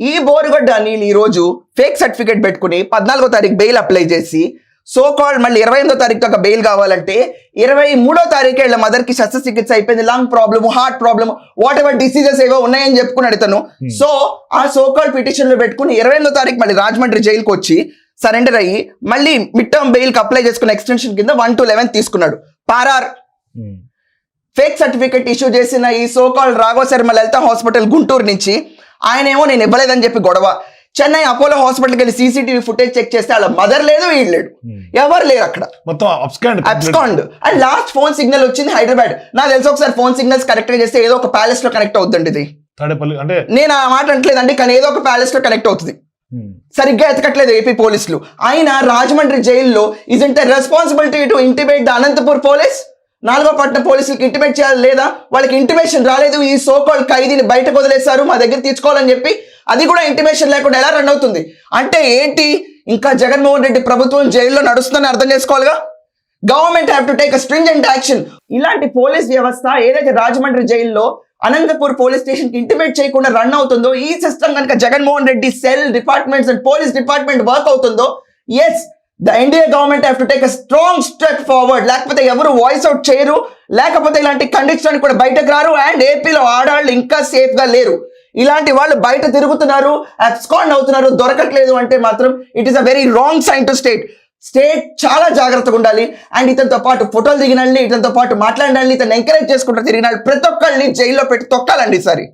ఈ బోరుగడ్డ అనిల్ ఈ రోజు ఫేక్ సర్టిఫికేట్ పెట్టుకుని 14వ తారీఖు బెయిల్ అప్లై చేసి సో కాల్డ్ మళ్ళీ 28వ తారీఖు దాకా బెయిల్ కావాలంటే 23వ తారీఖు వీళ్ళ మదర్ కి శస్త్రచికిత్స అయిపోయింది, lung problem, heart problem, what ever diseases ఏవో ఉన్నాయని చెప్పుకున్నాడు ఇతను. సో ఆ సో కాల్డ్ పిటిషన్ లో పెట్టుకుని 28వ తారీఖు మళ్ళీ రాజమండ్రి జైలుకి వచ్చి సరెండర్ అయ్యి మళ్ళీ మిడ్ టర్మ్ బెయిల్ కి అప్లై చేసుకున్న ఎక్స్టెన్షన్ కింద 1 to 11 తీసుకున్నాడు. పారార్ ఫేక్ సర్టిఫికేట్ ఇష్యూ చేసిన ఈ సో కాల్డ్ రాఘవ శర్మ లలిత హాస్పిటల్ గుంటూరు నుంచి ఆయన ఏమో నేను ఇవ్వలేదని చెప్పి గొడవ. చెన్నై అపోలో హాస్పిటల్కి వెళ్ళి సీసీటీవీ ఫుటేజ్ చెక్ చేస్తే వాళ్ళ మదర్ లేదు, వీళ్ళు లేడు, ఎవరు లేరు అక్కడ, మొత్తం abscond. And last phone signal వచ్చింది హైదరాబాద్. నాకు తెలిసి ఒకసారి ఫోన్ సిగ్నల్స్ కరెక్ట్ గా చేస్తే ఏదో ఒక ప్యాలెస్ లో కనెక్ట్ అవుతుంది. ఇది అంటే నేను ఆ మాట అంటలేదండి, కానీ ఏదో ఒక ప్యాలెస్ లో కనెక్ట్ అవుతుంది. సరిగ్గా ఎతకట్లేదు ఏపీ పోలీసులు. ఆయన రాజమండ్రి జైల్లో isn't responsibility to intimate the Anantapur police, 4వ పట్టణ పోలీసులకి ఇంటిమేట్ చేయాలి లేదా? వాళ్ళకి ఇంటిమేషన్ రాలేదు, ఈ సోకాల్ ఖైదీని బయటకు వదిలేశారు మా దగ్గర తీసుకోవాలని చెప్పి. అది కూడా ఇంటిమేషన్ లేకుండా ఎలా రన్ అవుతుంది? అంటే ఏంటి, ఇంకా జగన్మోహన్ రెడ్డి ప్రభుత్వం జైల్లో నడుస్తుందని అర్థం చేసుకోవాలిగా. Government have to take a stringent action. ఇలాంటి పోలీస్ వ్యవస్థ ఏదైతే రాజమండ్రి జైల్లో అనంతపూర్ పోలీస్ స్టేషన్ కి ఇంటిమేట్ చేయకుండా రన్ అవుతుందో, ఈ సిస్టమ్ కనుక Jaganmohan Reddy cell departments and police department work అవుతుందో, yes the India government have to take a strong step forward. లేకపోతే ఎవరు వాయిస్ అవుట్ చేయరు, లేకపోతే ఇలాంటి కండిషన్ కూడా బయటకు రారు. అండ్ ఏపీలో ఆడవాళ్ళు ఇంకా సేఫ్ గా లేరు. ఇలాంటి వాళ్ళు బయట తిరుగుతున్నారు, అబ్స్కాండ్ అవుతున్నారు, దొరకట్లేదు అంటే మాత్రం it is a very wrong sign to state చాలా జాగ్రత్తగా ఉండాలి. అండ్ ఇతనితో పాటు ఫోటోలు దిగినండి, ఇతనితో పాటు మాట్లాడండి, ఇతను ఎంకరేజ్ చేసుకుంటూ తిరిగినాడు, ప్రతి ఒక్కరిని జైల్లో పెట్టి తొక్కాలండి ఈసారి.